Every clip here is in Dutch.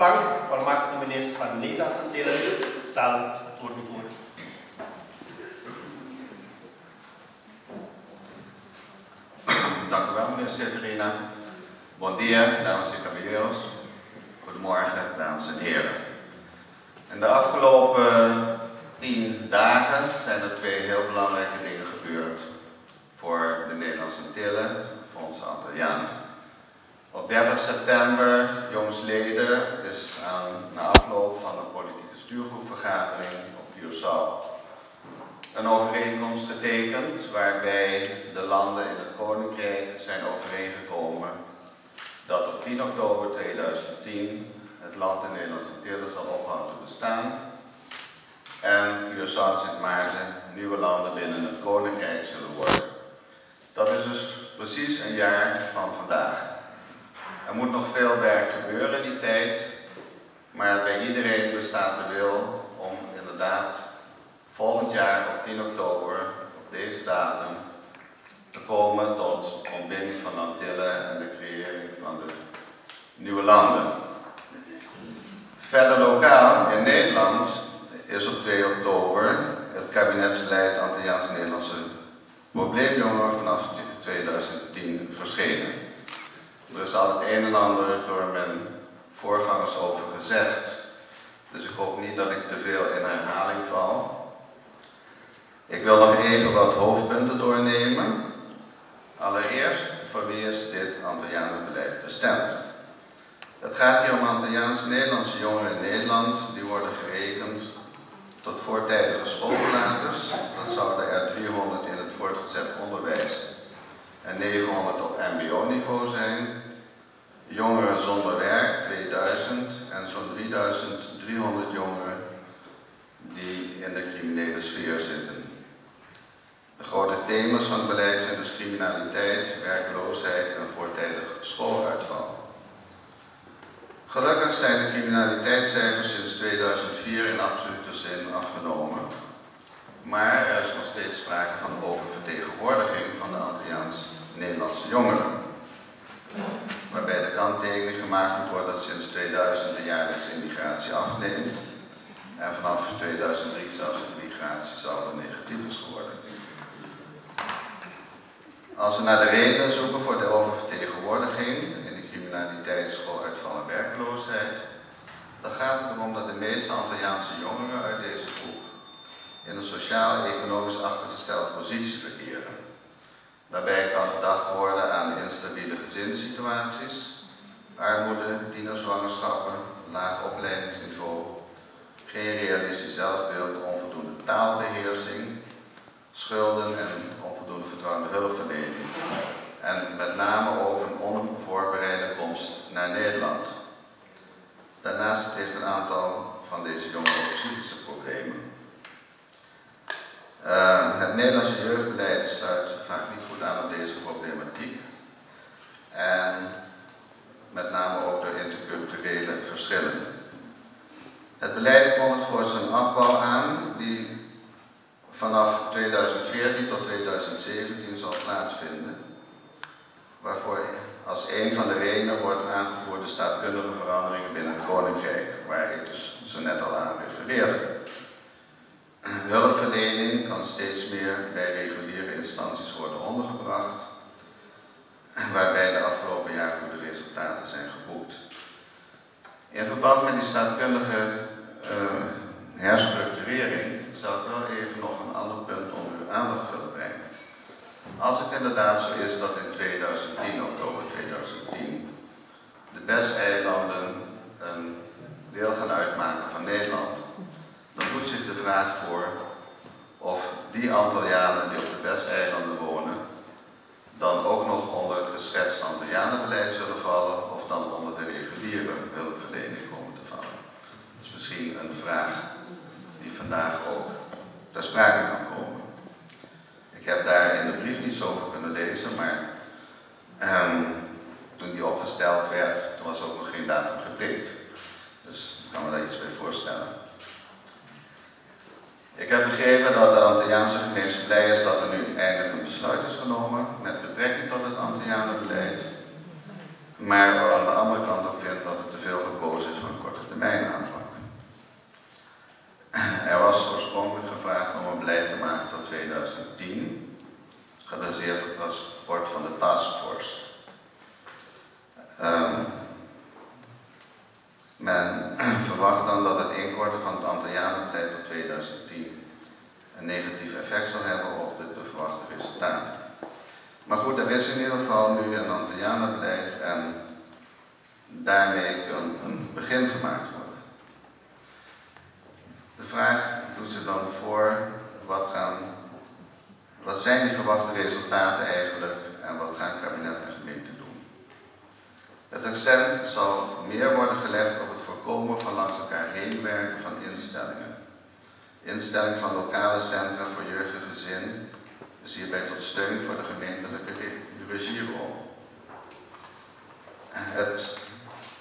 plank volmacht de minister van Nederlandse Antillen zal worden gevoerd. Dank u wel, meneer Severina. Bon dia, dames en caballeros. Goedemorgen, dames en heren. In de afgelopen 10 dagen zijn er 2 heel belangrijke dingen gebeurd voor de Nederlandse Antillen, voor onze Antillianen. Op 30 september, jongsleden, is na afloop van een politieke stuurgroepvergadering op Curaçao een overeenkomst getekend waarbij de landen in het Koninkrijk zijn overeengekomen dat op 10 oktober 2010 het land de Nederlandse Antillen zal ophouden te bestaan en Curaçao en Sint Maarten nieuwe landen binnen het Koninkrijk zullen worden. Dat is dus precies een jaar van vandaag. Er moet nog veel werk gebeuren in die tijd, maar bij iedereen bestaat de wil om inderdaad volgend jaar op 10 oktober, op deze datum, te komen tot ontbinding van de Antillen en de creëring van de nieuwe landen. Verder lokaal in Nederland is op 2 oktober het kabinetsbeleid Antilliaans-Nederlandse probleemjongeren vanaf 2010 verschenen. Er is al het een en ander door mijn voorgangers over gezegd, dus ik hoop niet dat ik te veel in herhaling val. Ik wil nog even wat hoofdpunten doornemen. Allereerst, voor wie is dit Antillianenbeleid bestemd? Het gaat hier om Antilliaans-Nederlandse jongeren in Nederland, die worden gerekend tot voortijdige schoolverlaters. Dat zouden er 300 in het voortgezet onderwijs en 900 op mbo-niveau zijn. Jongeren zonder werk, 2000 en zo'n 3300 jongeren die in de criminele sfeer zitten. De grote thema's van het beleid zijn dus criminaliteit, werkloosheid en voortijdig schooluitval. Gelukkig zijn de criminaliteitscijfers sinds 2004 in absolute zin afgenomen. Maar er is nog steeds sprake van oververtegenwoordiging van de Antilliaans-Nederlandse jongeren. Waarbij de kanttekening gemaakt moet worden dat sinds 2000 de jaarlijkse immigratie afneemt. En vanaf 2003 zelfs de migratiesaldo negatief is geworden. Als we naar de redenen zoeken voor de oververtegenwoordiging in de criminaliteit, schooluitval en werkloosheid, dan gaat het erom dat de meeste Antilliaanse jongeren uit deze groep in een sociaal-economisch achtergestelde positie verkeren. Daarbij kan gedacht worden aan instabiele gezinssituaties, armoede, tienerzwangerschappen, laag opleidingsniveau, geen realistisch zelfbeeld, onvoldoende taalbeheersing, schulden en onvoldoende vertrouwde hulpverlening. En met name ook een onvoorbereide komst naar Nederland. Daarnaast heeft een aantal van deze jongeren ook psychische problemen. Het Nederlandse jeugdbeleid sluit vaak niet goed aan op deze problematiek. En met name ook door interculturele verschillen. Het beleid kondigt voor zijn afbouw aan die vanaf 2014 tot 2017 zal plaatsvinden. Waarvoor als een van de redenen wordt aangevoerd de staatkundige veranderingen binnen het Koninkrijk, waar ik dus zo net al aan refereerde. Hulpverlening kan steeds meer bij reguliere instanties worden ondergebracht, waarbij de afgelopen jaren goede resultaten zijn geboekt. In verband met die staatkundige herstructurering zou ik wel even nog een ander punt onder uw aandacht willen brengen. Als het inderdaad zo is dat in 2010, oktober 2010, de BES-eilanden een deel gaan uitmaken van Nederland, dan doet zich de vraag voor of die Antillianen die op de BES-eilanden wonen, dan ook nog onder het geschetste Antillianenbeleid zullen vallen of dan onder de reguliere hulpverlening komen te vallen. Dat is misschien een vraag die vandaag ook ter sprake kan komen. Ik heb daar in de brief niets over kunnen lezen, maar toen die opgesteld werd, toen was ook nog geen datum geprikt. Dus ik kan me daar iets bij voorstellen. Ik heb begrepen dat de Antilliaanse gemeenschap blij is dat er nu eindelijk een besluit is genomen met betrekking tot het Antillianenbeleid. Maar aan de andere kant ook vindt dat het te veel gekozen is voor een korte gebaseerd op het rapport van de taskforce. Men verwacht dan dat het inkorten van het Antillianenbeleid tot 2010 een negatief effect zal hebben op de te verwachte resultaten. Maar goed, er is in ieder geval nu een Antillianenbeleid en daarmee kan een begin gemaakt worden. De vraag doet zich dan voor, wat zijn die verwachte resultaten eigenlijk en wat gaan kabinet en gemeente doen? Het accent zal meer worden gelegd op het voorkomen van langs elkaar heen werken van instellingen. Instelling van lokale centra voor jeugd en gezin is hierbij tot steun voor de gemeentelijke regierol. Het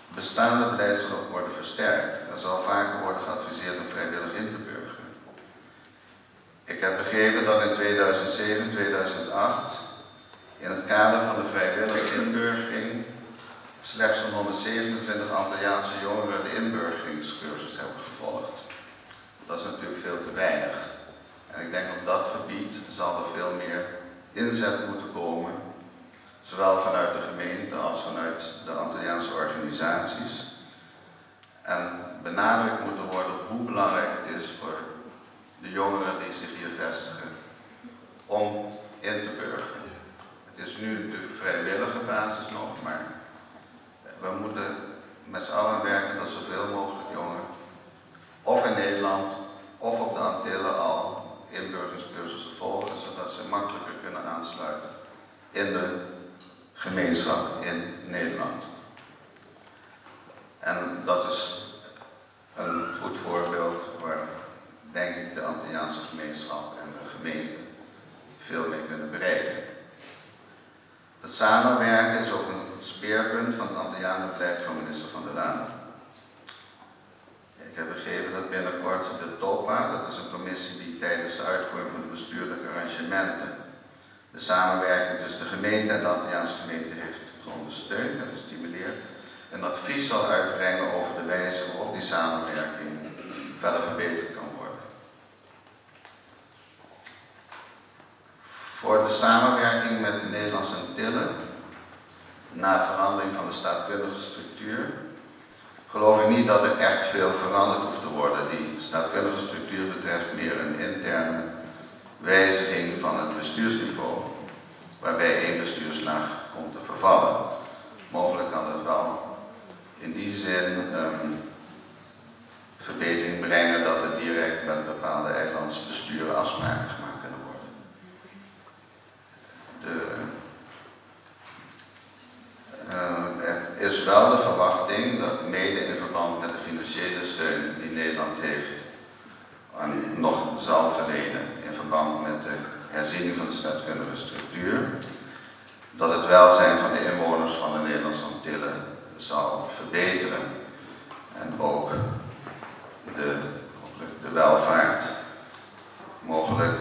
bestaande beleid zal ook worden versterkt. Er zal vaker worden geadviseerd om vrijwillig in te burgeren. Ik heb begrepen dat in 2007, 2008 in het kader van de vrijwillige inburgering slechts zo'n 127 Antilliaanse jongeren de inburgeringscursus hebben gevolgd. Dat is natuurlijk veel te weinig. En ik denk op dat gebied zal er veel meer inzet moeten komen, zowel vanuit de gemeente als vanuit de Antilliaanse organisaties. En benadrukt moeten worden op hoe belangrijk het is voor de jongeren die zich hier vestigen om in te burgeren. Het is nu natuurlijk vrijwillige basis nog, maar we moeten met z'n allen werken dat zoveel mogelijk jongeren, of in Nederland of op de Antillen al inburgeringscursussen volgen, zodat ze makkelijker kunnen aansluiten in de gemeenschap in Nederland. En dat is een goed voorbeeld waar, denk ik, de Antilliaanse gemeenschap en de gemeente veel mee kunnen bereiken. Het samenwerken is ook een speerpunt van het Antillianenbeleid van minister Van der Laan. Ik heb begrepen dat binnenkort de TOPA, dat is een commissie die tijdens de uitvoering van de bestuurlijke arrangementen de samenwerking tussen de gemeente en de Antilliaanse gemeente heeft ondersteund en gestimuleerd, een advies zal uitbrengen over de wijze waarop die samenwerking verder verbeterd kan worden. Voor de samenwerking met de Nederlandse Antillen, na verandering van de staatkundige structuur, geloof ik niet dat er echt veel veranderd hoeft te worden. Die staatkundige structuur betreft meer een interne wijziging van het bestuursniveau, waarbij één bestuurslaag komt te vervallen. Mogelijk kan het wel in die zin verbetering brengen dat er direct met bepaalde eilandse besturen afspraken gemaakt kunnen worden. Er is wel de verwachting dat mede in verband met de financiële steun die Nederland heeft en nog zal verlenen in verband met de herziening van de staatkundige structuur, dat het welzijn van de inwoners van de Nederlandse Antillen zal verbeteren en ook de welvaart mogelijk.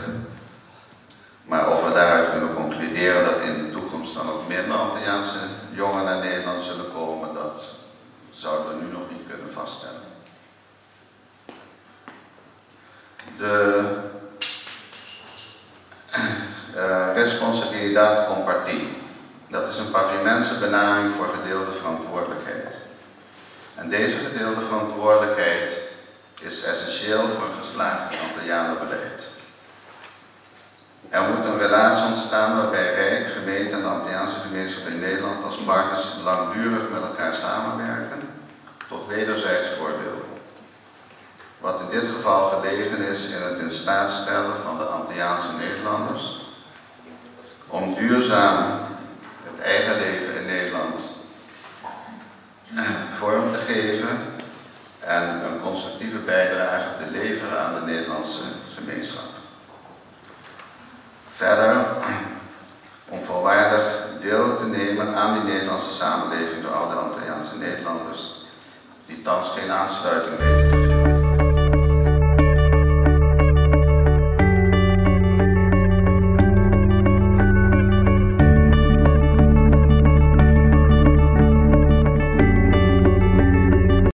Maar of we daaruit kunnen concluderen dat in de toekomst dan ook minder Antilliaanse jongeren naar Nederland zullen komen, dat zouden we nu nog niet kunnen vaststellen. De responsabiliteit compartie. Dat is een papiamense benaming voor gedeelde verantwoordelijkheid. En deze gedeelde verantwoordelijkheid is essentieel voor een geslaagd Antillianenbeleid. Er moet een relatie ontstaan waarbij Rijk, gemeente en de Antilliaanse gemeenschap in Nederland als partners langdurig met elkaar samenwerken tot wederzijds voordeel. Wat in dit geval gelegen is in het in staat stellen van de Antilliaanse Nederlanders om duurzaam het eigen leven in Nederland vorm te geven en een constructieve bijdrage te leveren aan de Nederlandse gemeenschap. Verder, om volwaardig deel te nemen aan die Nederlandse samenleving door oude Antilliaanse Nederlanders die thans geen aansluiting weten te vinden.